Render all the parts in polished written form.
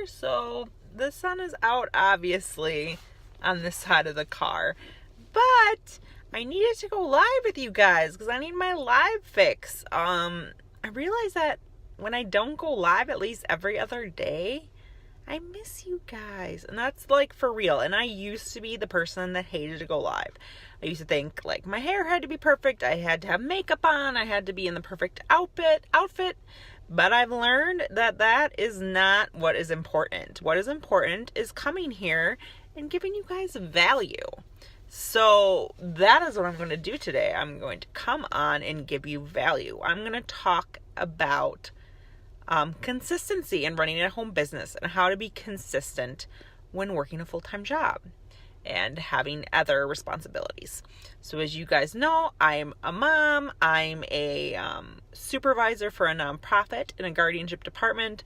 here. So the sun is out, obviously, on this side of the car. But I needed to go live with you guys because I need my live fix. I realize that when I don't go live at least every other day, I miss you guys. And that's like for real. And I used to be the person that hated to go live. I used to think like my hair had to be perfect. I had to have makeup on. I had to be in the perfect outfit. But I've learned that that is not what is important. What is important is coming here and giving you guys value. So that is what I'm going to do today. I'm going to come on and give you value. I'm going to talk about consistency in running a home business and how to be consistent when working a full-time job and having other responsibilities. So as you guys know, I'm a mom. I'm a supervisor for a nonprofit in a guardianship department.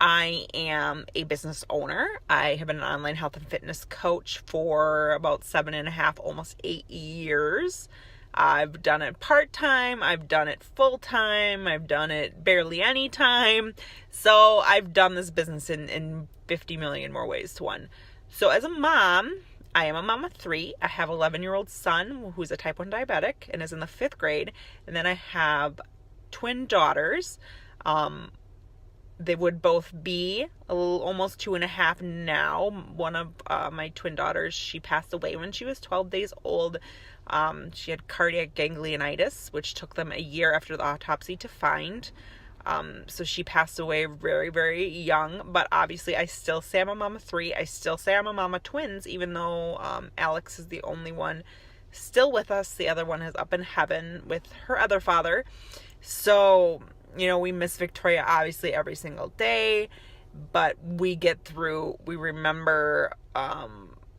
I am a business owner. I have been an online health and fitness coach for about 7.5, almost 8 years. I've done it part-time. I've done it full-time. I've done it barely any time. So I've done this business in 50 million more ways to one. So as a mom, I am a mom of 3. I have an 11-year-old son who's a type 1 diabetic and is in the 5th grade. And then I have twin daughters. They would both be almost 2.5 now. One of my twin daughters, she passed away when she was 12 days old. She had cardiac ganglionitis, which took them a year after the autopsy to find. So she passed away very, very young. But obviously, I still say I'm a mom of 3. I still say I'm a mom of twins, even though Alex is the only one still with us. The other one is up in heaven with her other father. So, you know, we miss Victoria obviously every single day, but we get through, we remember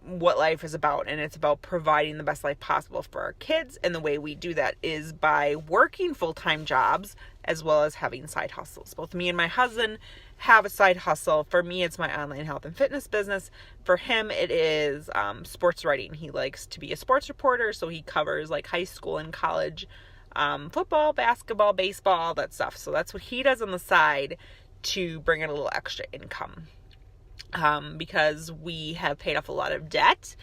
what life is about, and it's about providing the best life possible for our kids. And the way we do that is by working full-time jobs as well as having side hustles. Both me and my husband have a side hustle. For me, it's my online health and fitness business. For him, it is sports writing. He likes to be a sports reporter, so he covers like high school and college football, basketball, baseball, all that stuff. So that's what he does on the side to bring in a little extra income. Because we have paid off a lot of debt.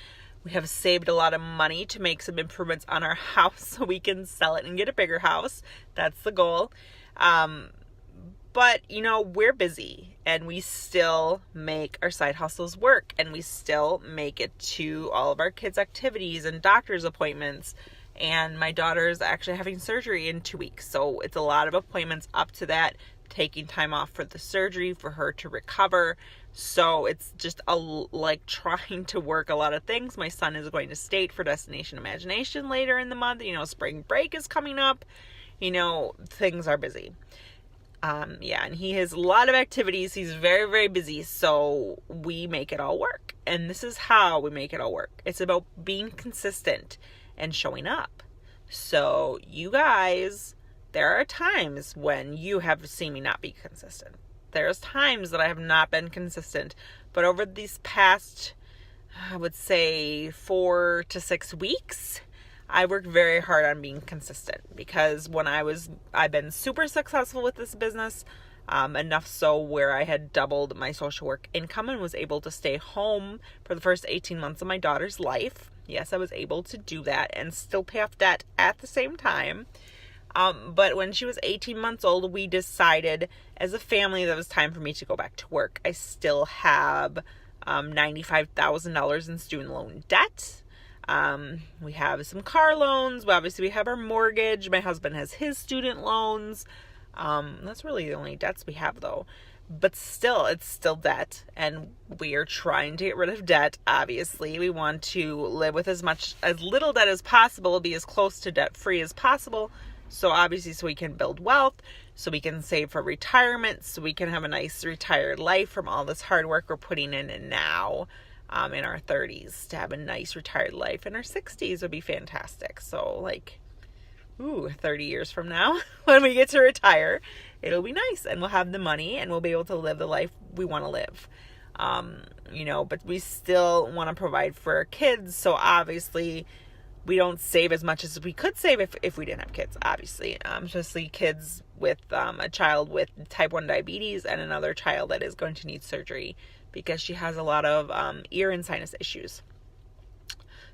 We have saved a lot of money to make some improvements on our house so we can sell it and get a bigger house. That's the goal. But, you know, we're busy and we still make our side hustles work, and we still make it to all of our kids' activities and doctor's appointments. And my daughter is actually having surgery in 2 weeks. So it's a lot of appointments up to that, taking time off for the surgery for her to recover. So it's just like trying to work a lot of things. My son is going to state for Destination Imagination later in the month. You know, spring break is coming up. You know, things are busy. And he has a lot of activities. He's very, very busy. So we make it all work. And this is how we make it all work. It's about being consistent and showing up. So you guys, there are times when you have seen me not be consistent. There's times that I have not been consistent. But over these past, I would say 4 to 6 weeks, I worked very hard on being consistent, because when I've been super successful with this business, enough so where I had doubled my social work income and was able to stay home for the first 18 months of my daughter's life. Yes, I was able to do that and still pay off debt at the same time. But when she was 18 months old, we decided as a family that it was time for me to go back to work. I still have $95,000 in student loan debt. We have some car loans. Obviously, we have our mortgage. My husband has his student loans. That's really the only debts we have, though. But still, it's still debt, and we are trying to get rid of debt. Obviously, we want to live with as little debt as possible, be as close to debt-free as possible. So obviously, so we can build wealth, so we can save for retirement, so we can have a nice retired life from all this hard work we're putting in now, in our 30s. To have a nice retired life in our 60s would be fantastic. So 30 years from now, when we get to retire, it'll be nice, and we'll have the money, and we'll be able to live the life we want to live. But we still want to provide for our kids. So obviously we don't save as much as we could save if we didn't have kids, obviously. Especially kids with a child with type 1 diabetes and another child that is going to need surgery because she has a lot of ear and sinus issues.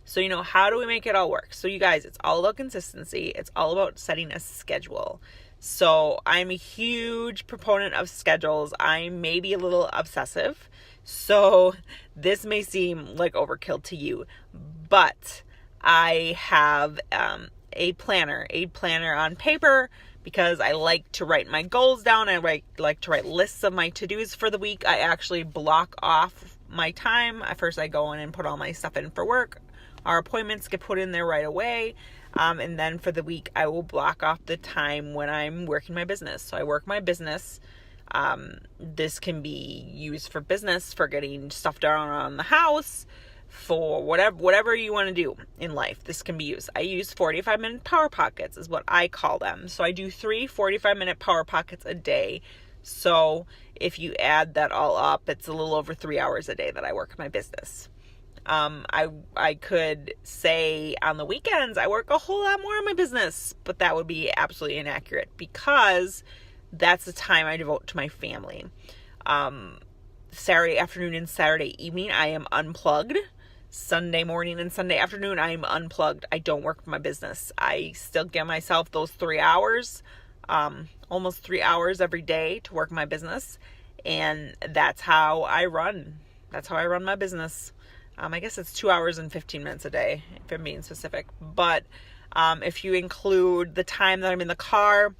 So, how do we make it all work? So, you guys, it's all about consistency. It's all about setting a schedule. So, I'm a huge proponent of schedules. I may be a little obsessive. So, this may seem like overkill to you. But I have a planner on paper because I like to write my goals down. I like to write lists of my to-dos for the week. I actually block off my time. First, I go in and put all my stuff in for work. Our appointments get put in there right away. And then for the week, I will block off the time when I'm working my business. So I work my business. This can be used for business, for getting stuff done around the house, for whatever you want to do in life. This can be used. I use 45-minute power pockets is what I call them. So I do 3 45-minute power pockets a day. So if you add that all up, it's a little over 3 hours a day that I work my business. I could say on the weekends I work a whole lot more on my business, but that would be absolutely inaccurate because that's the time I devote to my family. Saturday afternoon and Saturday evening, I am unplugged. Sunday morning and Sunday afternoon, I am unplugged. I don't work my business. I still give myself those 3 hours, almost 3 hours every day to work my business. And that's how I run. That's how I run my business. I guess it's 2 hours and 15 minutes a day, if I'm being specific. But if you include the time that I'm in the car,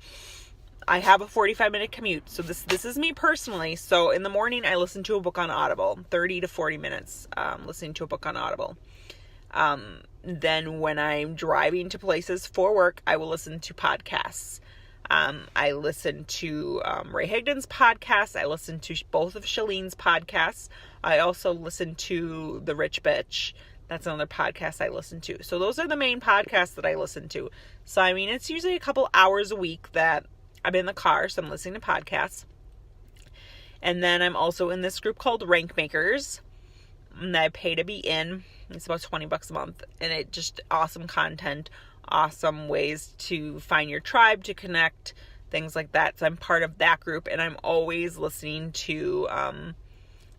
I have a 45-minute commute. So this is me personally. So in the morning, I listen to a book on Audible, 30 to 40 minutes listening to a book on Audible. Then when I'm driving to places for work, I will listen to podcasts. I listen to Ray Higdon's podcast. I listen to both of Shalene's podcasts. I also listen to The Rich Bitch. That's another podcast I listen to. So those are the main podcasts that I listen to. So, I mean, it's usually a couple hours a week that I'm in the car, so I'm listening to podcasts. And then I'm also in this group called Rank Makers that I pay to be in. It's about $20 a month. And it just awesome content, awesome ways to find your tribe, to connect, things like that. So I'm part of that group, and I'm always listening to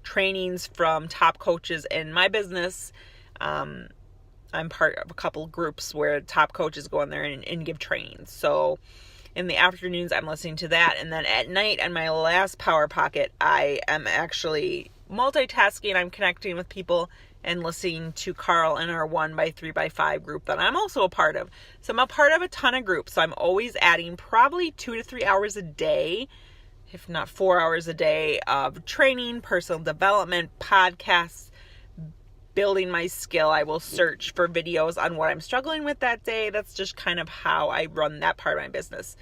trainings from top coaches in my business. I'm part of a couple groups where top coaches go in there and give trainings. So in the afternoons, I'm listening to that. And then at night, on my last Power Pocket, I am actually multitasking. I'm connecting with people and listening to Carl in our 1x3x5 group that I'm also a part of. So I'm a part of a ton of groups. So I'm always adding probably 2 to 3 hours a day, if not 4 hours a day, of training, personal development, podcasts, building my skill. I will search for videos on what I'm struggling with that day. That's just kind of how I run that part of my business.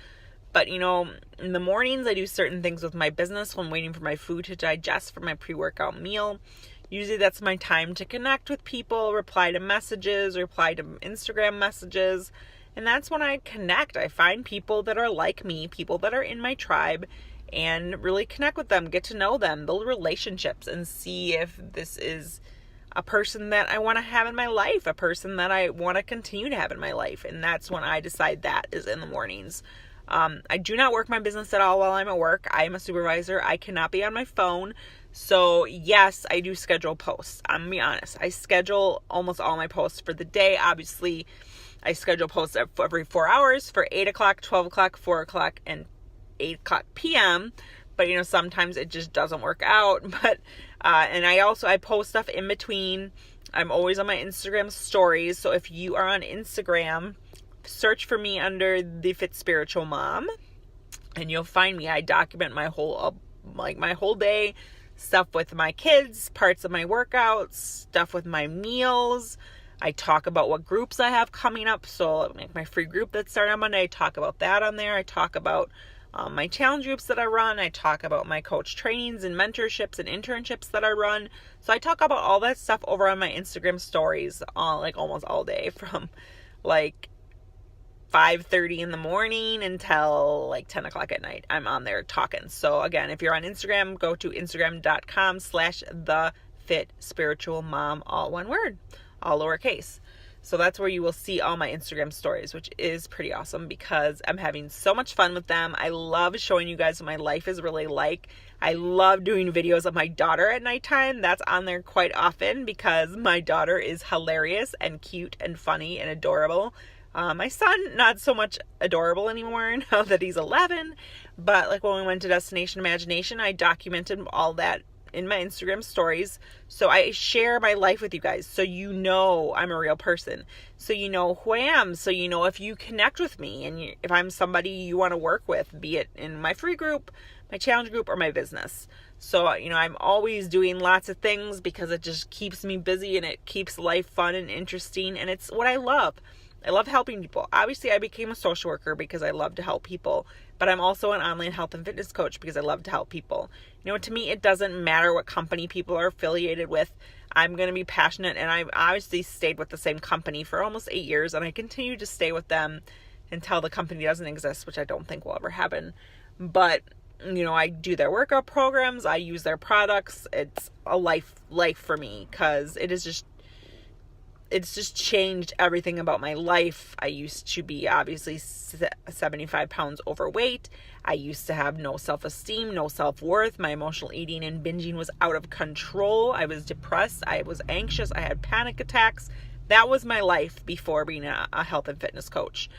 But, in the mornings, I do certain things with my business when waiting for my food to digest for my pre-workout meal. Usually that's my time to connect with people, reply to messages, reply to Instagram messages. And that's when I connect. I find people that are like me, people that are in my tribe, and really connect with them, get to know them, build relationships, and see if this is a person that I want to have in my life, a person that I want to continue to have in my life. And that's when I decide that is in the mornings. I do not work my business at all while I'm at work. I am a supervisor. I cannot be on my phone. So yes, I do schedule posts. I'm going to be honest. I schedule almost all my posts for the day. Obviously, I schedule posts every 4 hours for 8 o'clock, 12 o'clock, 4 o'clock, and 8 o'clock p.m. But, sometimes it just doesn't work out. But, and I post stuff in between. I'm always on my Instagram stories. So if you are on Instagram, search for me under The Fit Spiritual Mom, and you'll find me. I document my whole day, stuff with my kids, parts of my workouts, stuff with my meals. I talk about what groups I have coming up. So like my free group that started on Monday, I talk about that on there. I talk about my challenge groups that I run. I talk about my coach trainings and mentorships and internships that I run. So I talk about all that stuff over on my Instagram stories, almost all day, from 5:30 in the morning until 10 o'clock at night. I'm on there talking. So again, if you're on Instagram, go to instagram.com/thefitspiritualmom, all one word, all lowercase. So that's where you will see all my Instagram stories, which is pretty awesome because I'm having so much fun with them. I love showing you guys what my life is really like. I love doing videos of my daughter at nighttime. That's on there quite often because my daughter is hilarious and cute and funny and adorable. My son, not so much adorable anymore now that he's 11. But like when we went to Destination Imagination, I documented all that in my Instagram stories. So I share my life with you guys. So you know I'm a real person. So you know who I am. So you know if you connect with me and if I'm somebody you want to work with, be it in my free group, my challenge group, or my business. So, I'm always doing lots of things because it just keeps me busy and it keeps life fun and interesting. And it's what I love. I love helping people. Obviously, I became a social worker because I love to help people, but I'm also an online health and fitness coach because I love to help people. To me, it doesn't matter what company people are affiliated with. I'm going to be passionate, and I've obviously stayed with the same company for almost 8 years, and I continue to stay with them until the company doesn't exist, which I don't think will ever happen. But, I do their workout programs. I use their products. It's a life for me because it's just changed everything about my life. I used to be obviously 75 pounds overweight. I used to have no self-esteem, no self-worth. My emotional eating and binging was out of control. I was depressed. I was anxious. I had panic attacks. That was my life before being a health and fitness coach.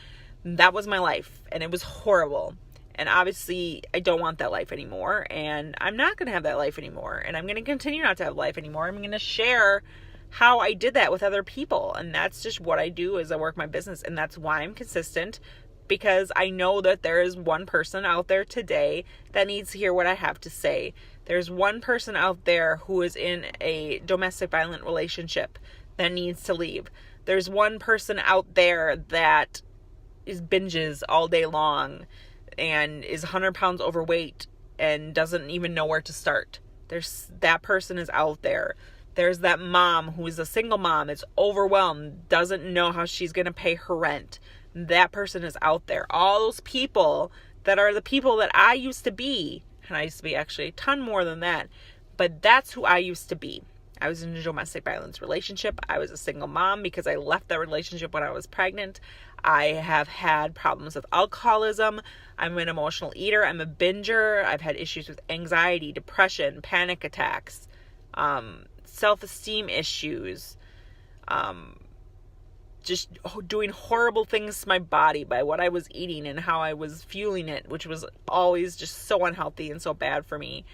That was my life, and it was horrible. And obviously, I don't want that life anymore, and I'm not going to have that life anymore, and I'm going to continue not to have life anymore. I'm going to share how I did that with other people. And that's just what I do as I work my business. And that's why I'm consistent, because I know that there is one person out there today that needs to hear what I have to say. There's one person out there who is in a domestic violent relationship that needs to leave. There's one person out there that binges all day long and is 100 pounds overweight and doesn't even know where to start. That person is out there. There's that mom who is a single mom, is overwhelmed, doesn't know how she's going to pay her rent. That person is out there. All those people that are the people that I used to be, and I used to be actually a ton more than that, but that's who I used to be. I was in a domestic violence relationship. I was a single mom because I left that relationship when I was pregnant. I have had problems with alcoholism. I'm an emotional eater. I'm a binger. I've had issues with anxiety, depression, panic attacks, self-esteem issues, just doing horrible things to my body by what I was eating and how I was fueling it, which was always just so unhealthy and so bad for me.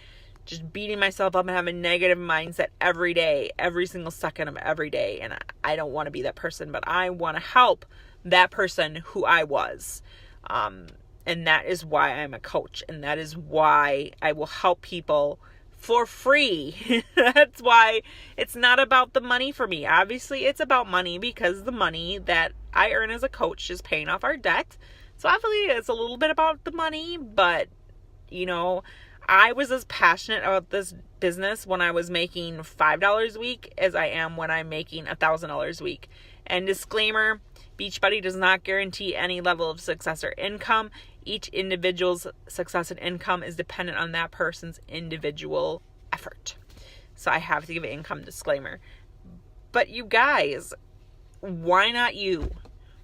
Just beating myself up and having a negative mindset every day, every single second of every day. And I don't want to be that person, but I want to help that person who I was. And that is why I'm a coach. And that is why I will help people for free. That's why it's not about the money for me. Obviously, it's about money because the money that I earn as a coach is paying off our debt. So obviously, it's a little bit about the money, but I was as passionate about this business when I was making $5 a week as I am when I'm making $1,000 a week. And disclaimer, Beachbody does not guarantee any level of success or income. Each individual's success and income is dependent on that person's individual effort. So I have to give an income disclaimer. But you guys, why not you?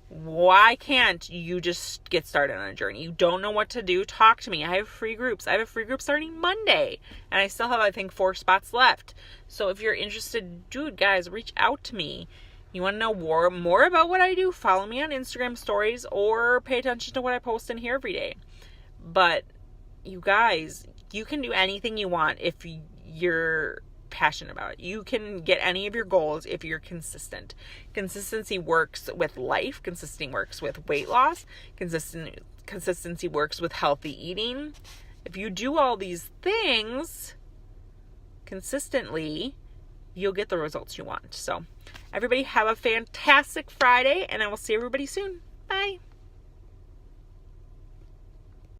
Why can't you just get started on a journey? You don't know what to do? Talk to me. I have free groups. I have a free group starting Monday. And I still have, I think, 4 spots left. So if you're interested, dude, guys, reach out to me. You want to know more about what I do? Follow me on Instagram stories or pay attention to what I post in here every day. But you guys, you can do anything you want if you're passionate about it. You can get any of your goals if you're consistent. Consistency works with life. Consistency works with weight loss. Consistency works with healthy eating. If you do all these things consistently, you'll get the results you want. So everybody have a fantastic Friday, and I will see everybody soon. Bye.